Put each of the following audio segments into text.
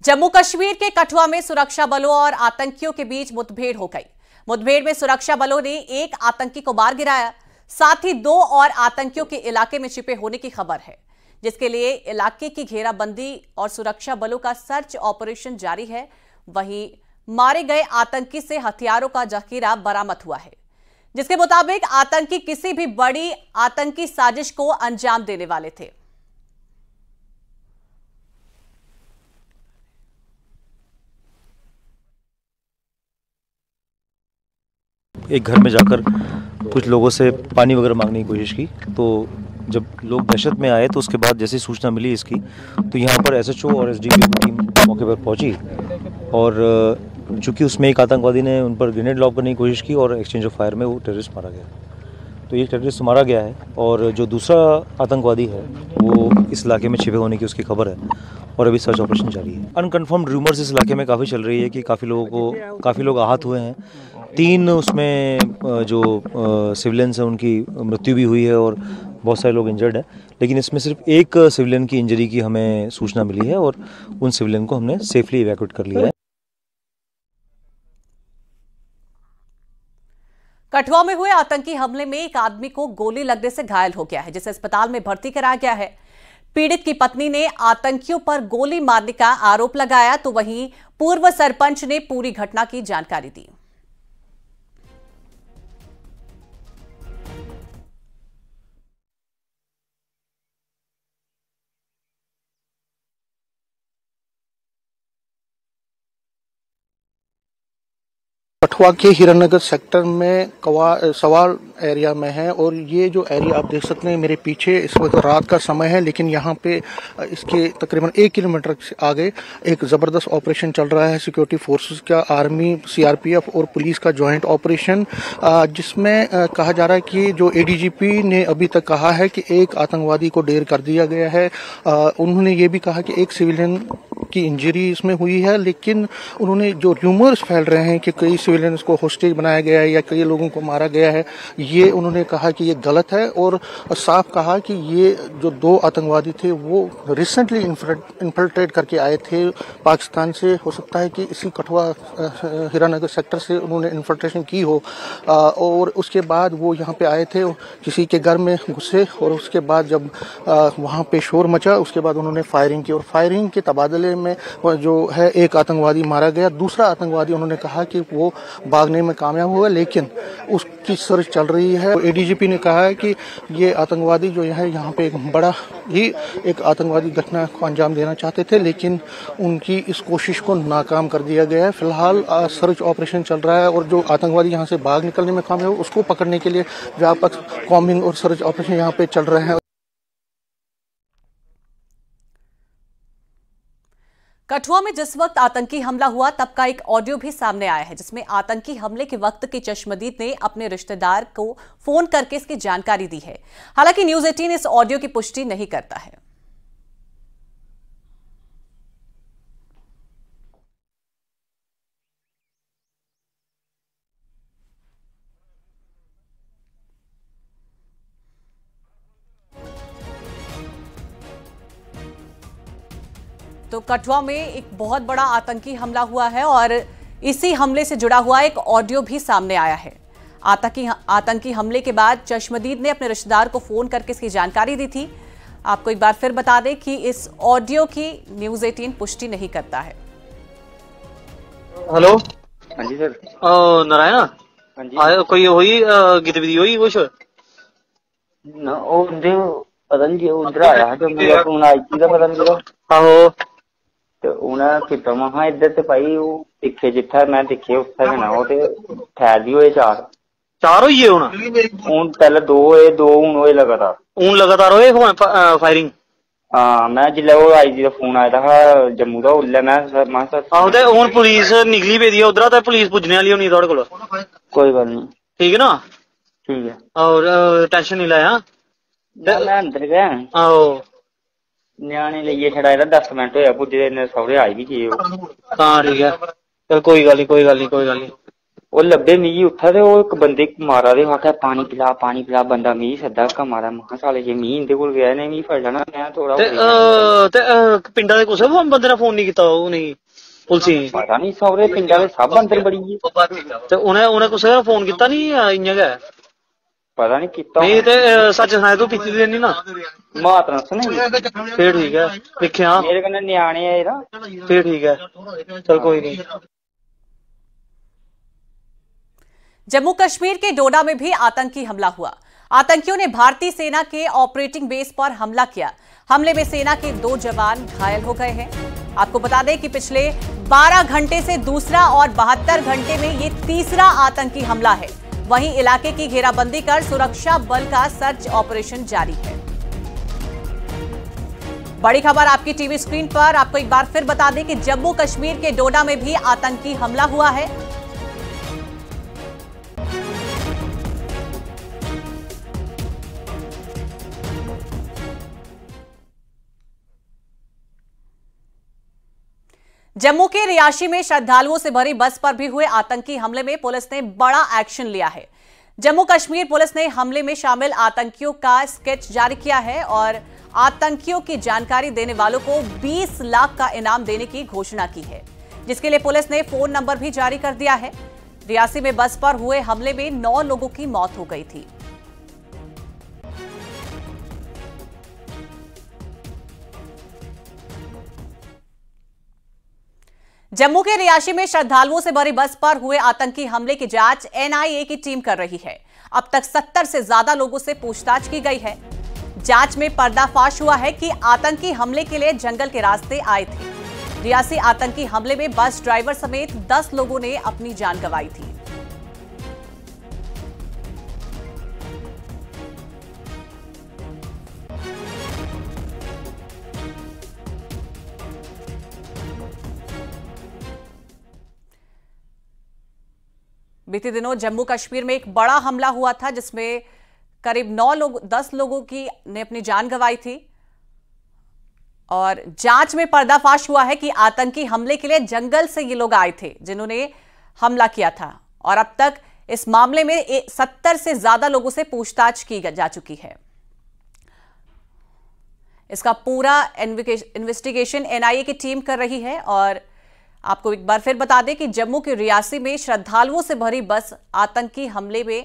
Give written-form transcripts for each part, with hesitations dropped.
जम्मू कश्मीर के कठुआ में सुरक्षा बलों और आतंकियों के बीच मुठभेड़ हो गई। मुठभेड़ में सुरक्षा बलों ने एक आतंकी को मार गिराया, साथ ही 2 और आतंकियों के इलाके में छिपे होने की खबर है, जिसके लिए इलाके की घेराबंदी और सुरक्षा बलों का सर्च ऑपरेशन जारी है। वहीं मारे गए आतंकी से हथियारों का जखीरा बरामद हुआ है, जिसके मुताबिक आतंकी किसी भी बड़ी आतंकी साजिश को अंजाम देने वाले थे। एक घर में जाकर कुछ लोगों से पानी वगैरह मांगने की कोशिश की, तो जब लोग दहशत में आए तो उसके बाद जैसे सूचना मिली इसकी, तो यहाँ पर एसएचओ और एसडीपीओ की टीम मौके पर पहुंची और चूंकि उसमें एक आतंकवादी ने उन पर ग्रेनेड लॉन्च करने की कोशिश की और एक्सचेंज ऑफ फायर में वो टेररिस्ट मारा गया। तो एक टेररिस्ट मारा गया है और जो दूसरा आतंकवादी है वो इस इलाके में छिपे होने की उसकी खबर है और अभी सर्च ऑपरेशन जारी है। अनकन्फर्म्ड रूमर्स इस इलाके में काफ़ी चल रही है कि काफ़ी लोग आहत हुए हैं। 3 उसमें जो सिविलियंस हैं उनकी मृत्यु भी हुई है और बहुत सारे लोग इंजर्ड हैं, लेकिन इसमें सिर्फ एक सिविलियन की इंजरी की हमें सूचना मिली है और उन सिविलियन को हमने सेफली इवैक्यूएट कर लिया है। कठुआ में हुए आतंकी हमले में एक आदमी को गोली लगने से घायल हो गया है, जिसे अस्पताल में भर्ती कराया गया है। पीड़ित की पत्नी ने आतंकियों पर गोली मारने का आरोप लगाया, तो वहीं पूर्व सरपंच ने पूरी घटना की जानकारी दी। कठुआ के हीरानगर सेक्टर में सवाल एरिया में है और ये जो एरिया आप देख सकते हैं मेरे पीछे, इस वक्त रात का समय है, लेकिन यहाँ पे इसके तकरीबन 1 किलोमीटर से आगे एक ज़बरदस्त ऑपरेशन चल रहा है सिक्योरिटी फोर्सेस का, आर्मी, सीआरपीएफ और पुलिस का जॉइंट ऑपरेशन, जिसमें कहा जा रहा है कि जो एडीजीपी ने अभी तक कहा है कि एक आतंकवादी को ढेर कर दिया गया है। उन्होंने ये भी कहा कि एक सिविलियन की इंजरी इसमें हुई है, लेकिन उन्होंने जो र्यूमर्स फैल रहे हैं कि कई सिविलियंस को होस्टेज बनाया गया है या कई लोगों को मारा गया है, ये उन्होंने कहा कि ये गलत है और साफ कहा कि ये जो 2 आतंकवादी थे वो रिसेंटली इन्फिल्ट्रेट करके आए थे पाकिस्तान से। हो सकता है कि इसी कठुआ हीरानगर सेक्टर से उन्होंने इन्फिल्ट्रेशन की हो और उसके बाद वो यहाँ पे आए थे, किसी के घर में घुसे और उसके बाद जब वहाँ पे शोर मचा, उसके बाद उन्होंने फायरिंग की और फायरिंग के तबादले में जो है एक आतंकवादी मारा गया। दूसरा आतंकवादी उन्होंने कहा कि वो भागने में कामयाब हुआ, लेकिन उसकी सर्च चल रही है। एडीजीपी ने कहा है कि ये आतंकवादी जो है यहाँ पे एक बड़ा ही एक आतंकवादी घटना को अंजाम देना चाहते थे, लेकिन उनकी इस कोशिश को नाकाम कर दिया गया है। फिलहाल सर्च ऑपरेशन चल रहा है और जो आतंकवादी यहाँ से भाग निकलने में कामयाब हो उसको पकड़ने के लिए व्यापक कॉम्बिंग और सर्च ऑपरेशन यहाँ पे चल रहे हैं। कठुआ में जिस वक्त आतंकी हमला हुआ तब का एक ऑडियो भी सामने आया है, जिसमें आतंकी हमले के वक्त के चश्मदीद ने अपने रिश्तेदार को फोन करके इसकी जानकारी दी है। हालांकि न्यूज़ 18 इस ऑडियो की पुष्टि नहीं करता है। तो कठुआ में एक बहुत बड़ा आतंकी हमला हुआ है और इसी हमले से जुड़ा हुआ एक ऑडियो भी सामने आया है। आतंकी हमले के बाद चश्मदीद ने अपने रिश्तेदार को फोन करके इसकी जानकारी दी थी। आपको एक बार फिर बता दें कि इस ऑडियो की न्यूज़ 18 पुष्टि नहीं करता है। हेलो, हाँ जी सर। नारायण, हाँ जी। कोई हुई गतिविधि हुई कुछ? ना वो पता नहीं उधर आया है, जो मेरा फोन आई थी पता नहीं किधर। आहो, तो उन्हें किता महा इधर ते भाई वो दिखे जिथा मैं दिखे उत्थे ना वो ते ठहर दी होए 4 होइए हूं पहले 2 होए 2 हूं होए लगातार होए फायरिंग। हाँ, मैं जिल्ले वो आई जी दा फोन आया था जम्मू दा, उल्ले मैं आहो ते हुन पुलिस निकली पेदी है उधरा, ते पुलिस पुज्जने वाली होनी थोड़े कोल। कोई गल नहीं, ठीक है ना? ठीक है। और टेंशन नहीं लाया। मैं अंदर गया, आहो न्याणे लेइये छड़ा 10 मिनट होया पुज्जे, इन्ने सौरे आई भी गए। हाँ ठीक है, चल कोई गल नहीं। ਉਹ ਲੱਭੇ ਮੀਂਹ ਉੱਠਾ ਤੇ ਉਹ ਇੱਕ ਬੰਦੇ ਮਾਰਾ ਦੇ ਆਖਿਆ ਪਾਣੀ ਪਿਲਾ ਬੰਦਾ ਮੀਂਹ ਸੱਦਾ ਕਾ ਮਾਰਾ ਮਹਾ ਸਾਲੇ ਜੇ ਮੀਂਹ ਇਹਦੇ ਕੋਲ ਗਿਆ ਨੇ ਮੀਂਹ ਫੜ ਲੈਣਾ ਮੈਂ ਥੋੜਾ ਤੇ ਪਿੰਡਾਂ ਦੇ ਕਿਸੇ ਬੰਦੇ ਨੇ ਫੋਨ ਨਹੀਂ ਕੀਤਾ ਉਹ ਨਹੀਂ ਪੁਲਿਸ ਪਤਾ ਨਹੀਂ ਸੌਰੇ ਪਿੰਡਾਂ ਦੇ ਸਭ ਅੰਦਰ ਬੜੀ ਤੇ ਉਹਨੇ ਕਿਸੇ ਦਾ ਫੋਨ ਕੀਤਾ ਨਹੀਂ ਇੰਨਾ ਗਾ ਪਤਾ ਨਹੀਂ ਕੀਤਾ ਨਹੀਂ ਤੇ ਸੱਚ ਸੁਣਾਇਆ ਤੂੰ ਪੀਤੀ ਦੇਣੀ ਨਾ ਮਾਤਰਾ ਸੁਣੇ ਫੇਰ ਠੀਕ ਹੈ ਦੇਖਿਆ ਮੇਰੇ ਕੋਲ ਨਿਆਣੇ ਆਏ ਨਾ ਫੇਰ ठीक है चल कोई नहीं। जम्मू कश्मीर के डोडा में भी आतंकी हमला हुआ। आतंकियों ने भारतीय सेना के ऑपरेटिंग बेस पर हमला किया। हमले में सेना के 2 जवान घायल हो गए हैं। आपको बता दें कि पिछले 12 घंटे से दूसरा और 72 घंटे में ये तीसरा आतंकी हमला है। वहीं इलाके की घेराबंदी कर सुरक्षा बल का सर्च ऑपरेशन जारी है। बड़ी खबर आपकी टीवी स्क्रीन पर। आपको एक बार फिर बता दें कि जम्मू कश्मीर के डोडा में भी आतंकी हमला हुआ है। जम्मू के रियासी में श्रद्धालुओं से भरी बस पर भी हुए आतंकी हमले में पुलिस ने बड़ा एक्शन लिया है। जम्मू कश्मीर पुलिस ने हमले में शामिल आतंकियों का स्केच जारी किया है और आतंकियों की जानकारी देने वालों को 20 लाख का इनाम देने की घोषणा की है, जिसके लिए पुलिस ने फोन नंबर भी जारी कर दिया है। रियासी में बस पर हुए हमले में 9 लोगों की मौत हो गई थी। जम्मू के रियासी में श्रद्धालुओं से भरी बस पर हुए आतंकी हमले की जांच एनआईए की टीम कर रही है। अब तक 70 से ज्यादा लोगों से पूछताछ की गई है। जांच में पर्दाफाश हुआ है कि आतंकी हमले के लिए जंगल के रास्ते आए थे। रियासी आतंकी हमले में बस ड्राइवर समेत 10 लोगों ने अपनी जान गंवाई थी। बीते दिनों जम्मू कश्मीर में एक बड़ा हमला हुआ था, जिसमें करीब 10 लोगों की ने अपनी जान गंवाई थी और जांच में पर्दाफाश हुआ है कि आतंकी हमले के लिए जंगल से ये लोग आए थे जिन्होंने हमला किया था और अब तक इस मामले में 70 से ज्यादा लोगों से पूछताछ की जा चुकी है। इसका पूरा इन्वेस्टिगेशन एनआईए की टीम कर रही है और आपको एक बार फिर बता दें कि जम्मू के रियासी में श्रद्धालुओं से भरी बस आतंकी हमले में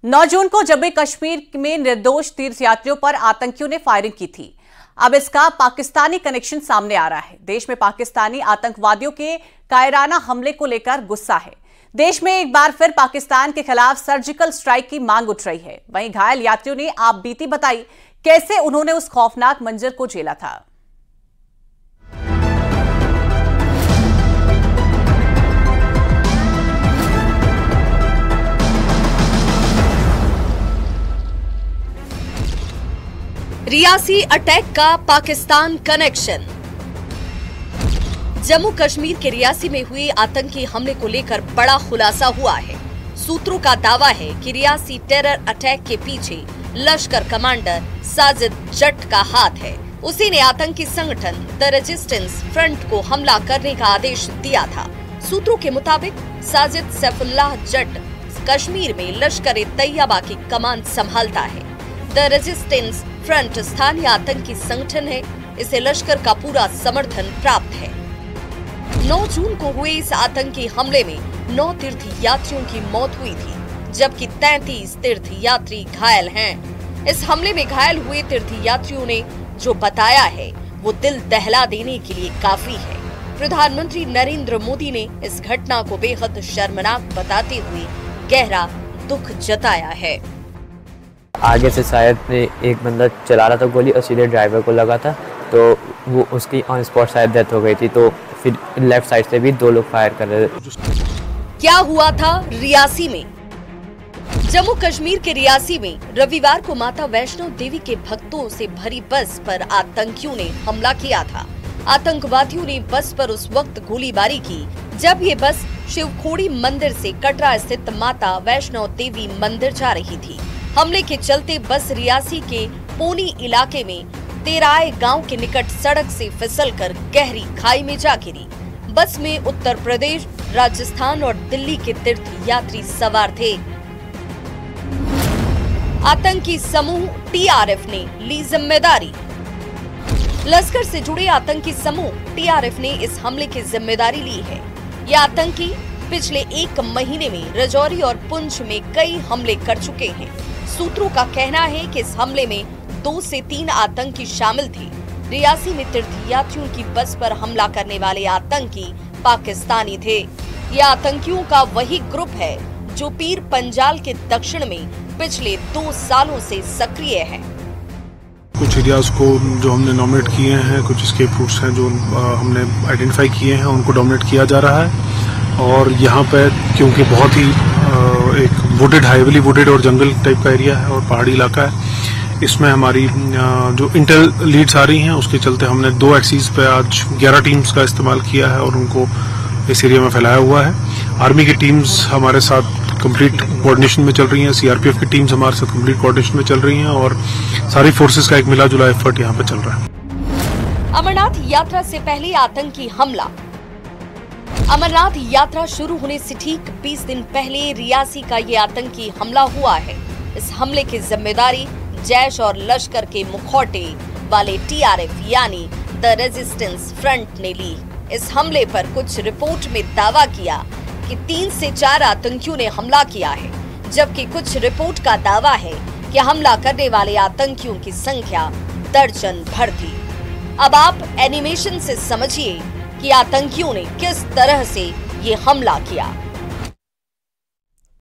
नौ जून को जम्मू कश्मीर में निर्दोष तीर्थयात्रियों पर आतंकियों ने फायरिंग की थी। अब इसका पाकिस्तानी कनेक्शन सामने आ रहा है। देश में पाकिस्तानी आतंकवादियों के कायराना हमले को लेकर गुस्सा है। देश में एक बार फिर पाकिस्तान के खिलाफ सर्जिकल स्ट्राइक की मांग उठ रही है। वहीं घायल यात्रियों ने आप बीती बताई कैसे उन्होंने उस खौफनाक मंजर को झेला था। रियासी अटैक का पाकिस्तान कनेक्शन। जम्मू कश्मीर के रियासी में हुए आतंकी हमले को लेकर बड़ा खुलासा हुआ है। सूत्रों का दावा है कि रियासी टेरर अटैक के पीछे लश्कर कमांडर साजिद जट का हाथ है। उसी ने आतंकी संगठन द रेजिस्टेंस फ्रंट को हमला करने का आदेश दिया था। सूत्रों के मुताबिक साजिद सैफुल्लाह जट कश्मीर में लश्कर-ए-तैयबा की कमान संभालता है। द रेजिस्टेंस फ्रंट स्थानीय आतंकी संगठन है। इसे लश्कर का पूरा समर्थन प्राप्त है। 9 जून को हुए इस आतंकी हमले में 9 तीर्थ यात्रियों की मौत हुई थी, जबकि 33 तीर्थ यात्री घायल हैं। इस हमले में घायल हुए तीर्थ यात्रियों ने जो बताया है वो दिल दहला देने के लिए काफी है। प्रधानमंत्री नरेंद्र मोदी ने इस घटना को बेहद शर्मनाक बताते हुए गहरा दुख जताया है। आगे से शायद एक बंदा चला रहा था गोली और सीधे ड्राइवर को लगा था, तो वो उसकी ऑन स्पॉट शायद डेथ हो गई थी। तो फिर लेफ्ट साइड से भी 2 लोग फायर कर रहे थे। क्या हुआ था रियासी में? जम्मू कश्मीर के रियासी में रविवार को माता वैष्णो देवी के भक्तों से भरी बस पर आतंकियों ने हमला किया था। आतंकवादियों ने बस पर उस वक्त गोलीबारी की जब ये बस शिवखोड़ी मंदिर से कटरा स्थित माता वैष्णो देवी मंदिर जा रही थी। हमले के चलते बस रियासी के पोनी इलाके में तेराए गांव के निकट सड़क से फिसलकर गहरी खाई में जा गिरी। बस में उत्तर प्रदेश, राजस्थान और दिल्ली के तीर्थ यात्री सवार थे। आतंकी समूह टीआरएफ ने ली जिम्मेदारी। लश्कर से जुड़े आतंकी समूह टीआरएफ ने इस हमले की जिम्मेदारी ली है। ये आतंकी पिछले एक महीने में राजौरी और पुंछ में कई हमले कर चुके हैं। सूत्रों का कहना है कि इस हमले में 2 से 3 आतंकी शामिल थे। रियासी में तीर्थयात्रियों की बस पर हमला करने वाले आतंकी पाकिस्तानी थे। ये आतंकियों का वही ग्रुप है जो पीर पंजाल के दक्षिण में पिछले 2 सालों से सक्रिय है। कुछ एरियाज को जो हमने नॉमिनेट किए हैं, कुछ एस्केप रूट्स हैं जो हमने आइडेंटिफाई किए हैं, उनको डोमिनेट किया जा रहा है। और यहाँ पे क्योंकि बहुत ही एक वुडेड, हाईली वुडेड और जंगल टाइप का एरिया है और पहाड़ी इलाका है, इसमें हमारी जो इंटेल लीड्स आ रही हैं उसके चलते हमने 2 एक्सिस पे आज 11 टीम्स का इस्तेमाल किया है और उनको इस एरिया में फैलाया हुआ है। आर्मी की टीम्स हमारे साथ कंप्लीट कोऑर्डिनेशन में चल रही हैं, सीआरपीएफ की टीम्स हमारे साथ कंप्लीट कोऑर्डिनेशन में चल रही हैं और सारी फोर्सेस का एक मिला जुला एफर्ट यहाँ पे चल रहा है। अमरनाथ यात्रा से पहले आतंकी हमला। अमरनाथ यात्रा शुरू होने से ठीक 20 दिन पहले रियासी का ये आतंकी हमला हुआ है। इस हमले की जिम्मेदारी जैश और लश्कर के मुखौटे वाले टीआरएफ यानी द रेजिस्टेंस फ्रंट ने ली। इस हमले पर कुछ रिपोर्ट में दावा किया कि 3 से 4 आतंकियों ने हमला किया है, जबकि कुछ रिपोर्ट का दावा है कि हमला करने वाले आतंकियों की संख्या दर्जन भर थी। अब आप एनिमेशन से समझिए कि आतंकियों ने किस तरह से ये हमला किया।